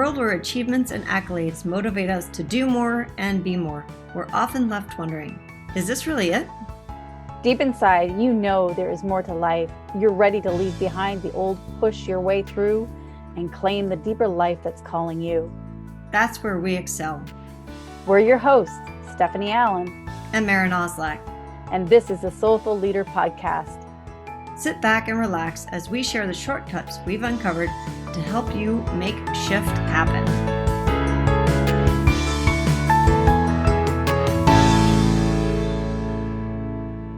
world where achievements and accolades motivate us to do more and be more, we're often left wondering, is this really it? Deep inside, you know there is more to life. You're ready to leave behind the old, push your way through, and claim the deeper life that's calling you. That's where we excel. We're your hosts, Stephanie Allen and Maren Oslak. And this is the Soulful Leader Podcast. Sit back and relax as we share the shortcuts we've uncovered to help you make shift happen.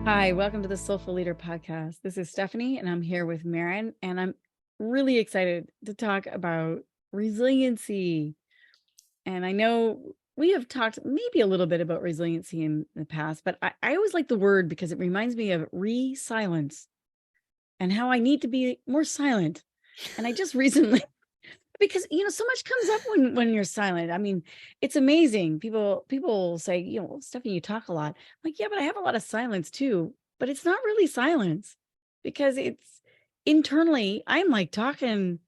Hi, welcome to the Soulful Leader Podcast. This is Stephanie, and I'm here with Maren, and I'm really excited to talk about resiliency. And I know we have talked maybe a little bit about resiliency in the past, but I always like the word because it reminds me of re-silence and how I need to be more silent. And I just recently, because, so much comes up when you're silent. I mean, it's amazing. People say, Stephanie, you talk a lot. I'm like, yeah, but I have a lot of silence too, but it's not really silence because it's internally, I'm like talking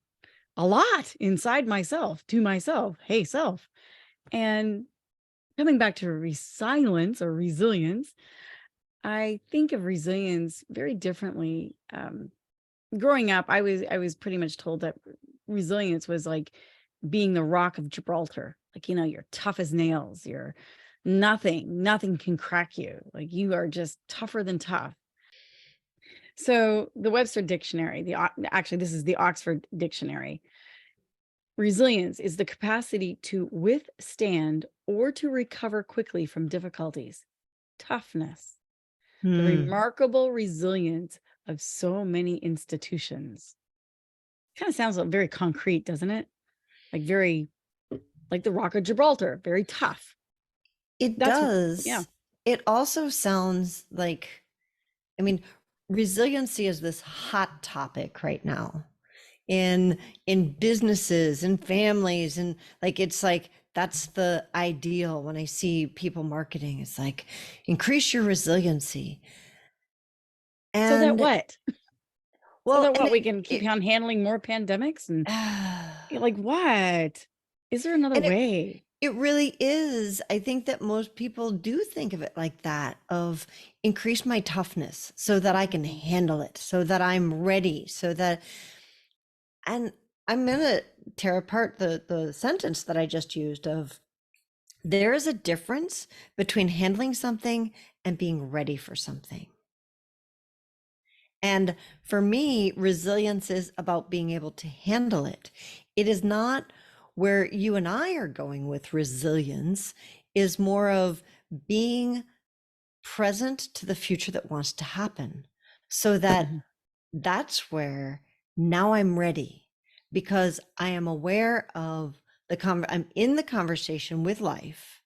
a lot inside myself to myself. Hey, self. And coming back to resilience or resilience, I think of resilience very differently. Growing up, I was pretty much told that resilience was like being the rock of Gibraltar. Like, you're tough as nails. You're nothing can crack you. Like you are just tougher than tough. So the Webster Dictionary, this is the Oxford Dictionary. Resilience is the capacity to withstand or to recover quickly from difficulties. Toughness. The remarkable resilience of so many institutions. Kind of sounds very concrete, doesn't it? Like the Rock of Gibraltar, very tough. It does. Yeah. It also sounds like, resiliency is this hot topic right now in businesses and families, and that's the ideal. When I see people marketing, it's like increase your resiliency. And so that what? Well, so that we can keep on handling more pandemics and like what? Is there another way? It really is. I think that most people do think of it like that, of increase my toughness so that I can handle it, so that I'm ready, and I'm going to tear apart the sentence that I just used of there is a difference between handling something and being ready for something. And for me, resilience is about being able to handle it. It is not where you and I are going with resilience, is more of being present to the future that wants to happen. So that's where now I'm ready, because I am aware of I'm in the conversation with life,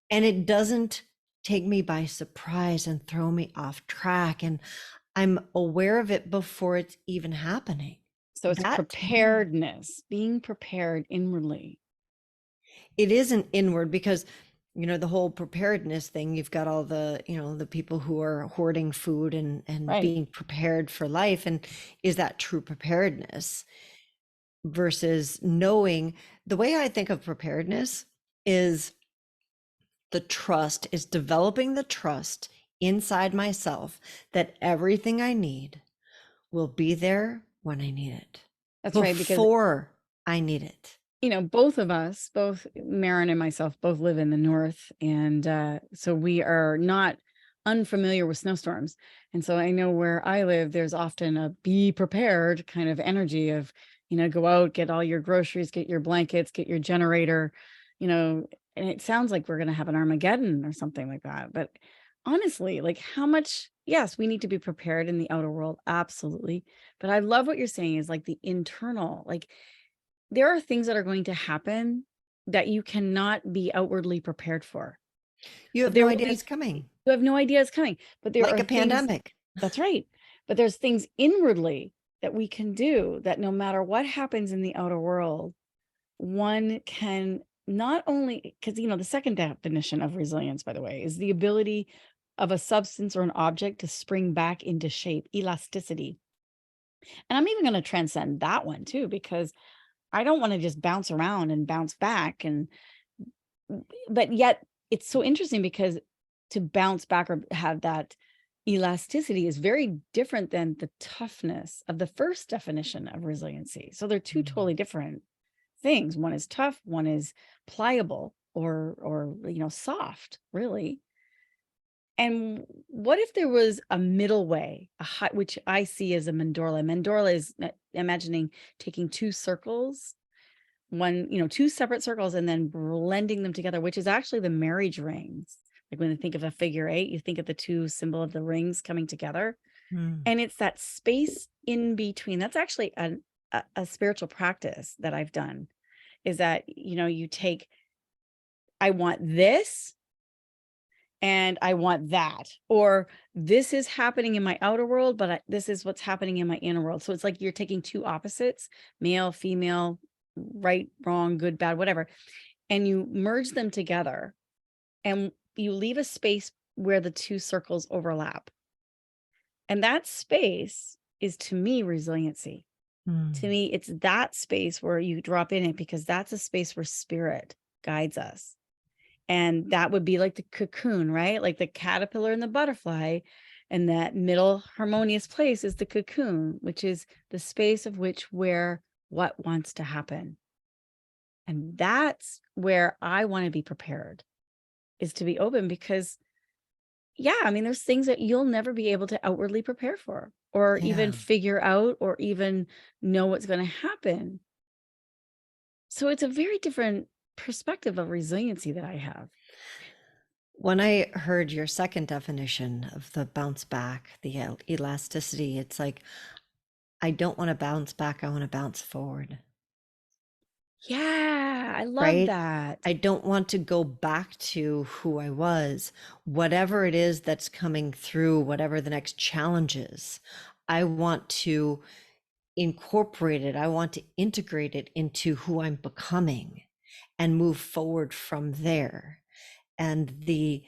and it doesn't take me by surprise and throw me off track. And I'm aware of it before it's even happening. So it's preparedness, being prepared inwardly. It is an inward, because, the whole preparedness thing, you've got all the, the people who are hoarding food and right, being prepared for life. And is that true preparedness versus knowing? The way I think of preparedness is developing the trust inside myself that everything I need will be there when I need it. That's right. Before I need it. Both of us, both Maren and myself, both live in the North. And so we are not unfamiliar with snowstorms. And so I know where I live, there's often a be prepared kind of energy of, go out, get all your groceries, get your blankets, get your generator, and it sounds like we're going to have an Armageddon or something like that. But honestly, like how much, yes, we need to be prepared in the outer world. Absolutely. But I love what you're saying is like the internal, like there are things that are going to happen that you cannot be outwardly prepared for. You have no idea it's coming. You have no idea it's coming, but there like are a pandemic. That's right. But there's things inwardly that we can do that no matter what happens in the outer world, one can not only, because, the second definition of resilience, by the way, is the ability of a substance or an object to spring back into shape, elasticity. And I'm even going to transcend that one too, because I don't want to just bounce around and bounce back. But yet it's so interesting because to bounce back or have that elasticity is very different than the toughness of the first definition of resiliency. So they're two Mm. totally different things. One is tough, one is pliable or soft, really. And what if there was a middle way, which I see as a mandorla? Mandorla is imagining taking two circles, two separate circles, and then blending them together, which is actually the marriage rings. Like when you think of a figure eight, you think of the two symbol of the rings coming together. Mm. And it's that space in between. That's actually a spiritual practice that I've done is that, you take, I want this and I want that, or this is happening in my outer world, but this is what's happening in my inner world. So it's like you're taking two opposites, male, female, right, wrong, good, bad, whatever, and you merge them together and you leave a space where the two circles overlap. And that space is, to me, resiliency. To Mm. me, it's that space where you drop in it because that's a space where spirit guides us. And that would be like the cocoon, right? Like the caterpillar and the butterfly. And that middle harmonious place is the cocoon, which is the space of which where what wants to happen. And that's where I want to be prepared, is to be open because, yeah, I mean, there's things that you'll never be able to outwardly prepare for or even Yeah. figure out or even know what's going to happen. So it's a very different perspective of resiliency that I have. When I heard your second definition of the bounce back, the elasticity, it's like, I don't want to bounce back. I want to bounce forward, Yeah, I love right? that. I don't want to go back to who I was, whatever it is that's coming through, whatever the next challenge is. I want to incorporate it. I want to integrate it into who I'm becoming and move forward from there. And the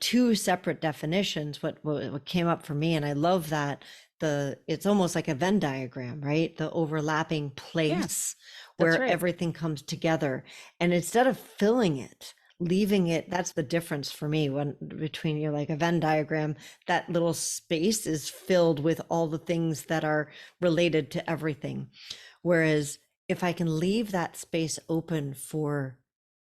two separate definitions, what came up for me, and I love that, it's almost like a Venn diagram, right? The overlapping Yeah, place that's where right. everything comes together, and instead of filling it, leaving it. That's the difference for me, when between, like a Venn diagram, that little space is filled with all the things that are related to everything, whereas if I can leave that space open for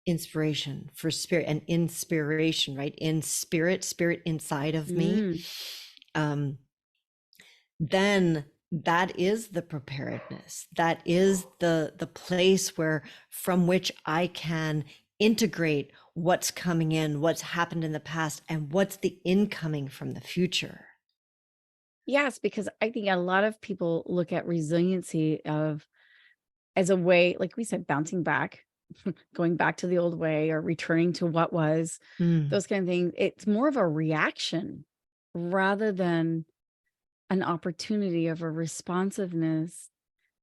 inspiration, for spirit and inspiration, right? In spirit inside of me, Mm. um, then that is the preparedness. That is the place where, from which I can integrate what's coming in, what's happened in the past, and what's the incoming from the future. Yes, because I think a lot of people look at resiliency as a way, like we said, bouncing back, going back to the old way or returning to what was, Mm. those kind of things. It's more of a reaction rather than an opportunity of a responsiveness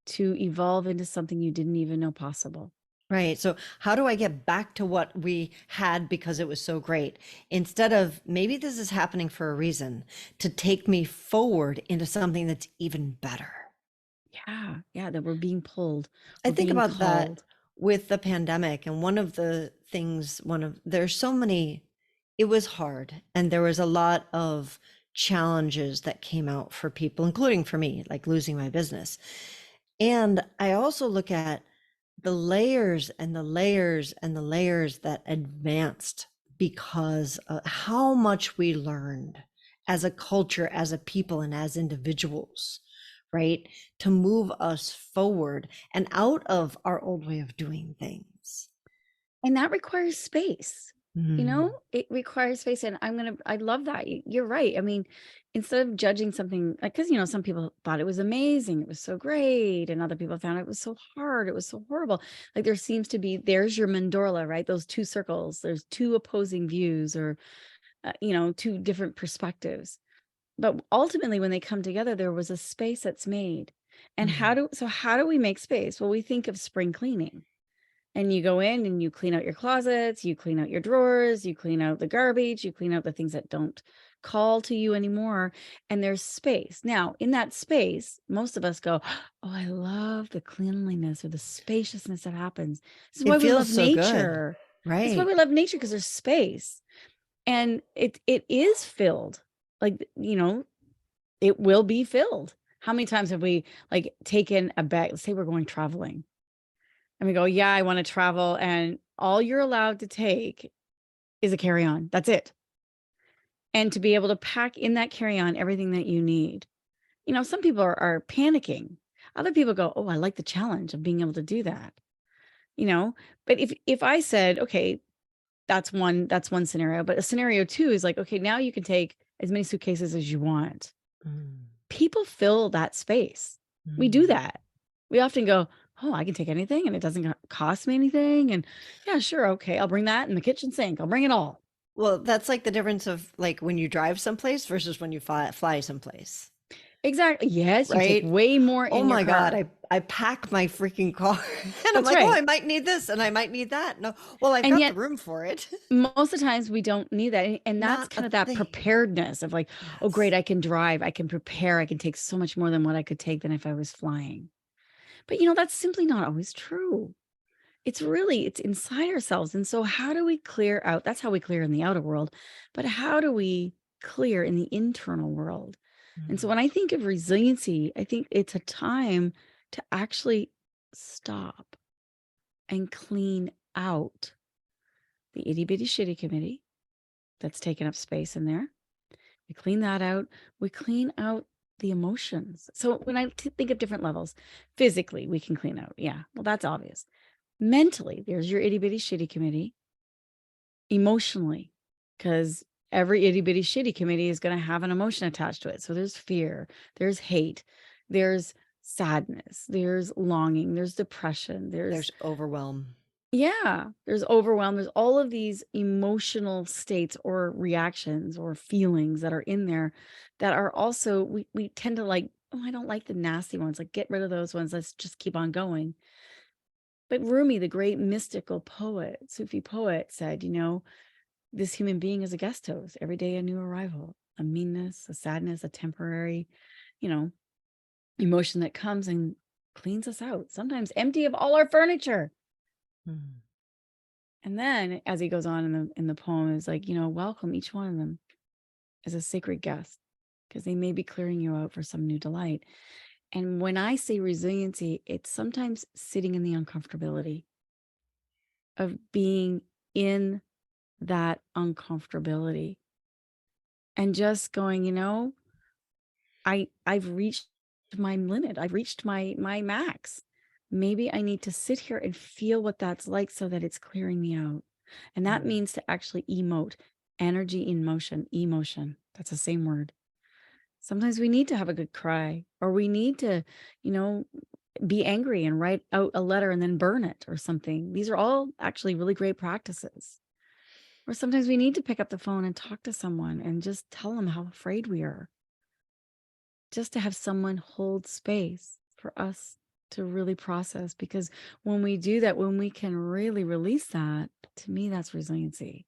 to evolve into something you didn't even know possible. Right. So, how do I get back to what we had because it was so great? Instead of, maybe this is happening for a reason, to take me forward into something that's even better. Yeah, yeah, that we're being pulled, I we're think being about that called. with the pandemic. And one of the things, there's so many, it was hard. And there was a lot of challenges that came out for people, including for me, like losing my business. And I also look at the layers and the layers and the layers that advanced because of how much we learned as a culture, as a people, and as individuals, right? To move us forward and out of our old way of doing things. And that requires space. Mm. It requires space. And I love that. You're right. I mean, instead of judging something, like, because, some people thought it was amazing, it was so great. And other people found it was so hard, it was so horrible. Like there's your mandorla, right? Those two circles, there's two opposing views or, two different perspectives. But ultimately, when they come together, there was a space that's made. And Mm. how do we make space? Well, we think of spring cleaning. And you go in and you clean out your closets, you clean out your drawers, you clean out the garbage, you clean out the things that don't call to you anymore, and there's space. Now, in that space, most of us go, oh, I love the cleanliness or the spaciousness that happens. This is why It we feels love so good, nature. This is why right? we love nature, because there's space. And it is filled. Like, it will be filled. How many times have we like taken a bag? Let's say we're going traveling and we go, yeah, I want to travel. And all you're allowed to take is a carry-on. That's it. And to be able to pack in that carry-on everything that you need. Some people are panicking. Other people go, oh, I like the challenge of being able to do that. But if I said, okay, that's one scenario, but a scenario two is like, okay, now you can take as many suitcases as you want. Mm, People fill that space. We do mm. that. We often go, oh, I can take anything and it doesn't cost me anything. And yeah, sure. Okay. I'll bring that in the kitchen sink. I'll bring it all. Well, that's like the difference of like when you drive someplace versus when you fly someplace, Exactly. Yes. You take right? way more Oh in your my God, car. I pack my freaking car and I'm That's like, oh, right. I might need this and I might need that. No, well, I've And got the yet room for it. most of the times we don't need that. And that's Not a kind of that thing. preparedness of like, oh, great. Yes. I can drive. I can prepare. I can take so much more than what I could take than if I was flying. But that's simply not always true. It's inside ourselves. And so how do we clear out? That's how we clear in the outer world, but how do we clear in the internal world? And so Mm, when I think of resiliency, I think it's a time to actually stop and clean out the itty bitty shitty committee that's taken up space in there. We clean that out. We clean out the emotions. So when I think of different levels, physically, we can clean out. Yeah, well, that's obvious. Mentally, there's your itty bitty shitty committee. Emotionally, because every itty bitty shitty committee is going to have an emotion attached to it. So there's fear, there's hate, there's sadness, there's longing, there's depression, there's overwhelm. there's overwhelm, there's all of these emotional states or reactions or feelings that are in there that are also, we tend to like, oh, I don't like the nasty ones, like get rid of those ones, let's just keep on going. But Rumi, the great mystical poet, Sufi poet, said, this human being is a guest host, every day a new arrival, a meanness, a sadness, a temporary, you know, emotion that comes and cleans us out, sometimes empty of all our furniture. Mm. And then as he goes on in the poem is like, welcome each one of them as a sacred guest, because they may be clearing you out for some new delight. And when I say resiliency, it's sometimes sitting in the uncomfortability of being in that uncomfortability and just going, I've reached my limit. I've reached my max. Maybe I need to sit here and feel what that's like so that it's clearing me out. And that Mm. means to actually emote, energy in motion, emotion. That's the same word. Sometimes we need to have a good cry, or we need to, you know, be angry and write out a letter and then burn it or something. These are all actually really great practices. Or sometimes we need to pick up the phone and talk to someone and just tell them how afraid we are. Just to have someone hold space for us to really process. Because when we do that, when we can really release that, to me, that's resiliency.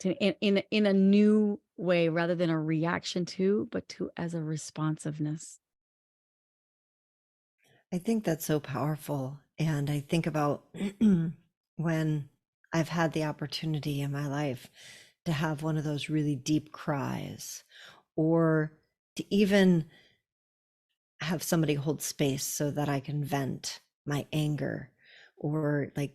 In a new way, rather than a reaction to, but to as a responsiveness. I think that's so powerful. And I think about when I've had the opportunity in my life to have one of those really deep cries, or to even have somebody hold space so that I can vent my anger, or like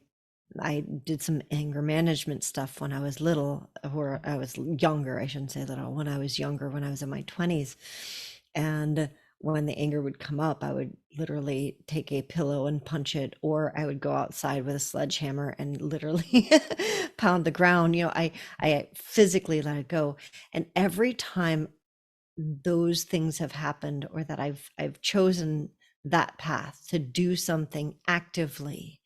I did some anger management stuff when I was little, or I was younger, I shouldn't say little, when I was younger, when I was in my 20s. And when the anger would come up, I would literally take a pillow and punch it, or I would go outside with a sledgehammer and literally pound the ground. I physically let it go. And every time those things have happened, or that I've chosen that path to do something actively,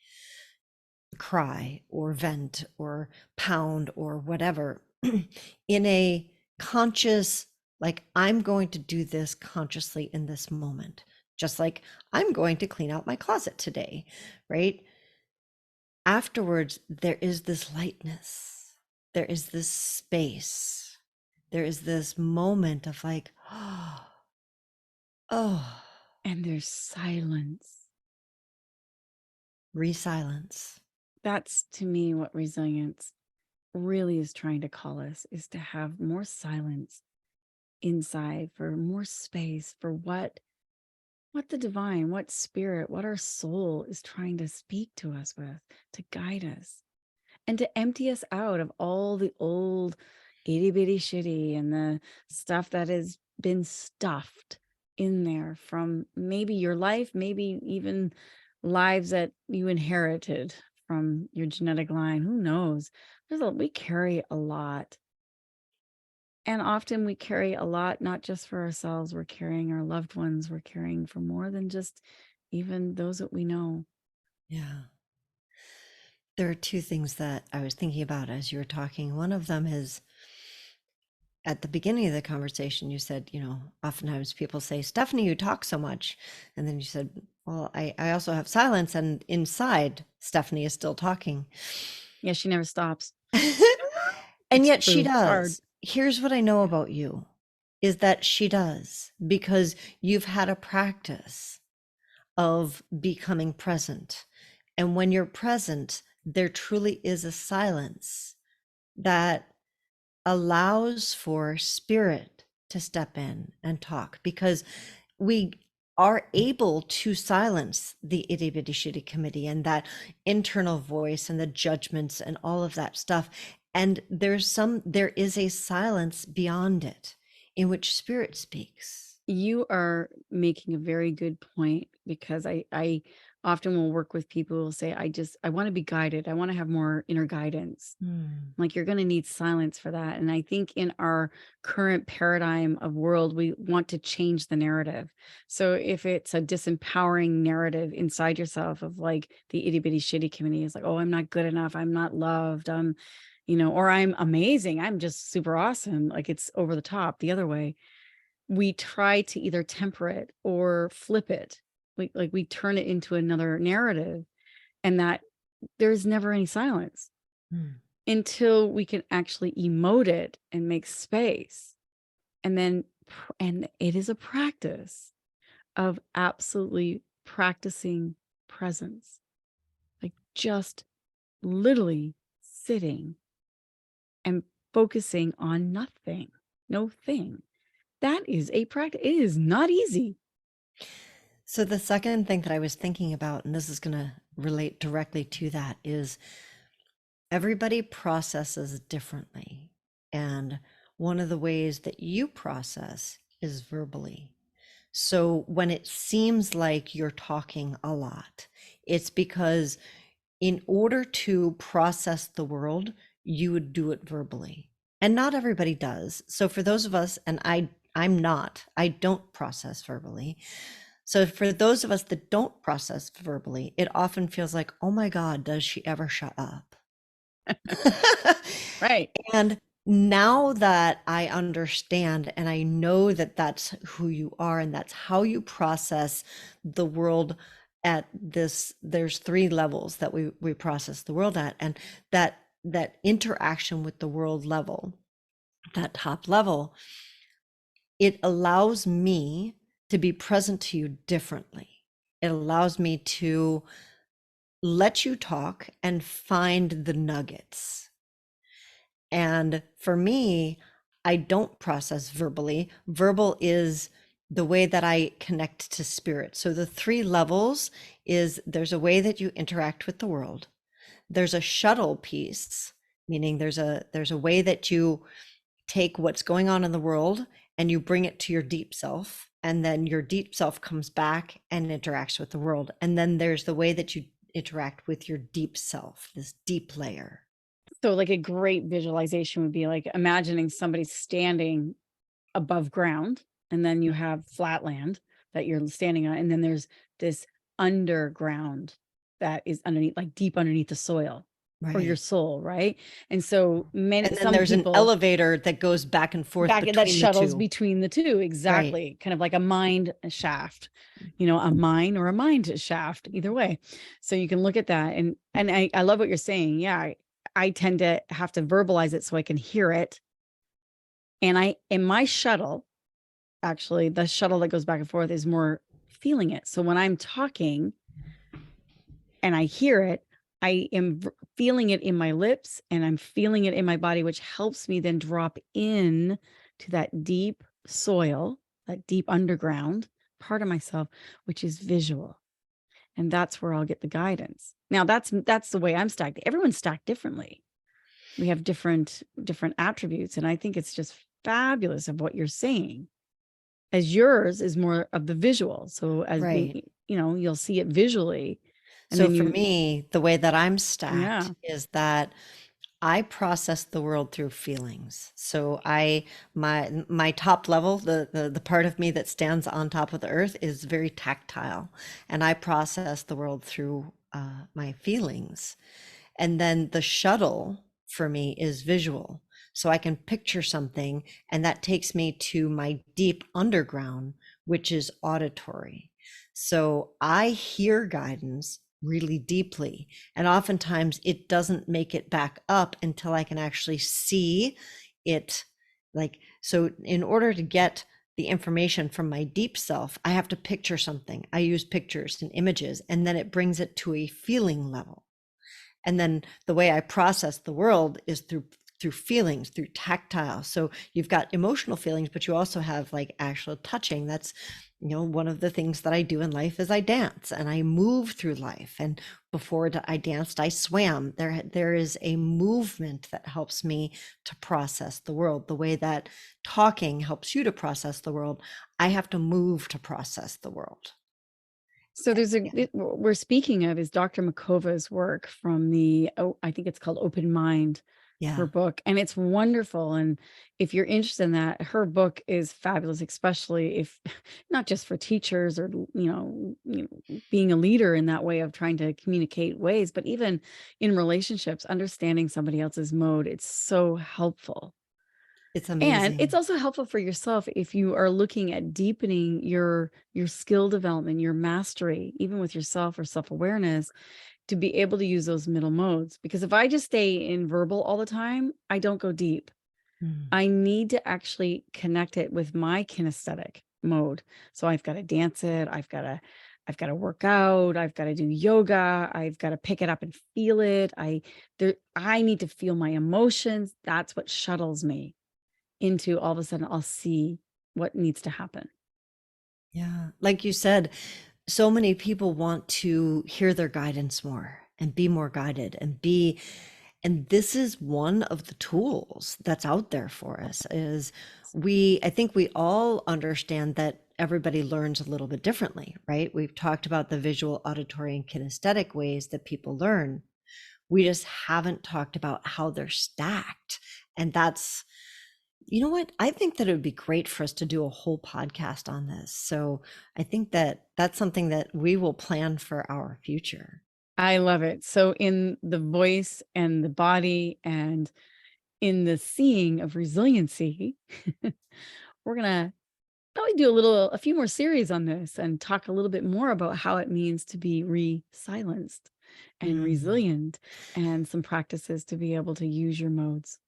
cry or vent or pound or whatever, in a conscious, like, I'm going to do this consciously in this moment, just like I'm going to clean out my closet today, right? Afterwards, there is this lightness, there is this space, there is this moment of like, oh, And there's silence. resilience. That's to me what resilience really is trying to call us, is to have more silence inside, for more space for what the divine, what spirit, what our soul is trying to speak to us with, to guide us, and to empty us out of all the old itty bitty shitty and the stuff that has been stuffed in there from maybe your life, maybe even lives that you inherited from your genetic line. Who knows? We carry a lot. And often we carry a lot, not just for ourselves, we're carrying our loved ones, we're carrying for more than just even those that we know. Yeah. There are two things that I was thinking about as you were talking. One of them is at the beginning of the conversation, you said, oftentimes people say, Stephanie, you talk so much. And then you said, well, I also have silence, and inside, Stephanie is still talking. Yeah, she never stops. And It's yet she true. It's hard. does. Here's what I know about you is that she does, because you've had a practice of becoming present. And when you're present, there truly is a silence that allows for spirit to step in and talk, because we are able to silence the itty bitty shitty committee and that internal voice and the judgments and all of that stuff. And there is a silence beyond it in which spirit speaks. You are making a very good point, because I often will work with people who will say, I want to be guided. I want to have more inner guidance. Like, you're going to need silence for that. And I think in our current paradigm of world, we want to change the narrative. So if it's a disempowering narrative inside yourself of like the itty bitty shitty community is like, oh, I'm not good enough, I'm not loved, or I'm amazing, I'm just super awesome. Like, it's over the top the other way. We try to either temper it or flip it. We turn it into another narrative, and that there's never any silence until we can actually emote it and make space. And then, and it is a practice of absolutely practicing presence, like just literally sitting and focusing on nothing, no thing. That is a practice. It is not easy. So the second thing that I was thinking about, and this is going to relate directly to that, is everybody processes differently. And one of the ways that you process is verbally. So when it seems like you're talking a lot, it's because in order to process the world, you would do it verbally. And not everybody does. So for those of us, and I don't process verbally. So for those of us that don't process verbally, it often feels like, oh my God, does she ever shut up? Right. And now that I understand and I know that that's who you are and that's how you process the world at this, there's three levels that we process the world at, and that interaction with the world level, that top level, it allows me to be present to you differently. It allows me to let you talk and find the nuggets. And for me, I don't process verbally. Verbal is the way that I connect to spirit. So the three levels is there's a way that you interact with the world. There's a shuttle piece, meaning there's a way that you take what's going on in the world and you bring it to your deep self. And then your deep self comes back and interacts with the world. And then there's the way that you interact with your deep self, this deep layer. So like a great visualization would be like imagining somebody standing above ground, and then you have flat land that you're standing on, and then there's this underground that is underneath, like deep underneath the soil, or your Right. soul, right? And so And then some there's an people elevator that goes back and forth back that between the shuttles two. between the two, Right. exactly, kind of like a mind shaft, a mine or a mind shaft, either way. So you can look at that, and I love what you're saying. Yeah, I tend to have to verbalize it so I can hear it, And my shuttle, actually, the shuttle that goes back and forth, is more feeling it. So when I'm talking and I hear it, I am feeling it in my lips and I'm feeling it in my body, which helps me then drop in to that deep soil, that deep underground part of myself, which is visual. And that's where I'll get the guidance. Now that's the way I'm stacked. Everyone's stacked differently. We have different attributes. And I think it's just fabulous of what you're saying, as yours is more of the visual. So as Right. being, you'll see it visually. And So then for me, the way that I'm stacked yeah. is that I process the world through feelings. So my top level, the part of me that stands on top of the earth is very tactile, and I process the world through my feelings. And then the shuttle for me is visual. So I can picture something, and that takes me to my deep underground, which is auditory. So I hear guidance really deeply. And oftentimes it doesn't make it back up until I can actually see it. Like, so in order to get the information from my deep self, I have to picture something. I use pictures and images, and then it brings it to a feeling level. And then the way I process the world is through feelings, through tactile. So you've got emotional feelings, but you also have like actual touching. That's, one of the things that I do in life is I dance and I move through life. And before I danced, I swam. There is a movement that helps me to process the world. The way that talking helps you to process the world, I have to move to process the world. So Yeah. what we're speaking of is Dr. Makova's work from I think it's called Open Mind, her Yeah. book, and it's wonderful. And if you're interested in that, her book is fabulous, especially if not just for teachers or, being a leader in that way of trying to communicate ways, but even in relationships, understanding somebody else's mode. It's so helpful. It's And it's amazing. also helpful for yourself if you are looking at deepening your skill development, your mastery, even with yourself or self-awareness, to be able to use those middle modes. Because if I just stay in verbal all the time, I don't go deep. Mm. I need to actually connect it with my kinesthetic mode. So I've got to dance it. I've got to work out. I've got to do yoga. I've got to pick it up and feel it. I need to feel my emotions. That's what shuttles me into, all of a sudden I'll see what needs to happen. Yeah. Like you said, so many people want to hear their guidance more and be more guided and this is one of the tools that's out there for us. Is I think we all understand that everybody learns a little bit differently, right? We've talked about the visual, auditory, and kinesthetic ways that people learn. We just haven't talked about how they're stacked. And that's, you know what? I think that it would be great for us to do a whole podcast on this. So I think that that's something that we will plan for our future. I love it. So in the voice and the body and in the seeing of resiliency, we're going to probably do a few more series on this and talk a little bit more about how it means to be re-silenced and Mm. resilient, and some practices to be able to use your modes.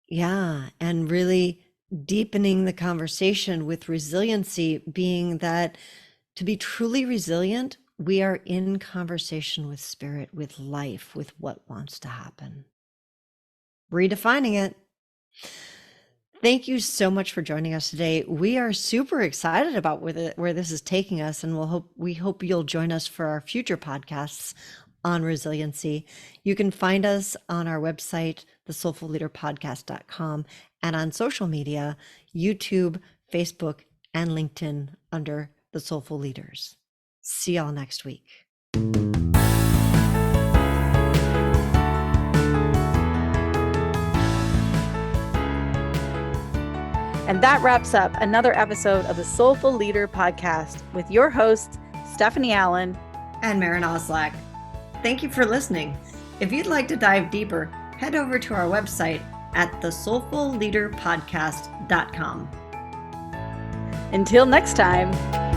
Yeah, and really deepening the conversation with resiliency being that to be truly resilient, we are in conversation with spirit, with life, with what wants to happen. Redefining it. Thank you so much for joining us today. We are super excited about where this is taking us, and we hope you'll join us for our future podcasts on resiliency. You can find us on our website, thesoulfulleaderpodcast.com, and on social media, YouTube, Facebook, and LinkedIn under The Soulful Leaders. See y'all next week. And that wraps up another episode of the Soulful Leader Podcast with your hosts, Stephanie Allen and Maren Oslack. Thank you for listening. If you'd like to dive deeper, head over to our website at thesoulfulleaderpodcast.com. Until next time.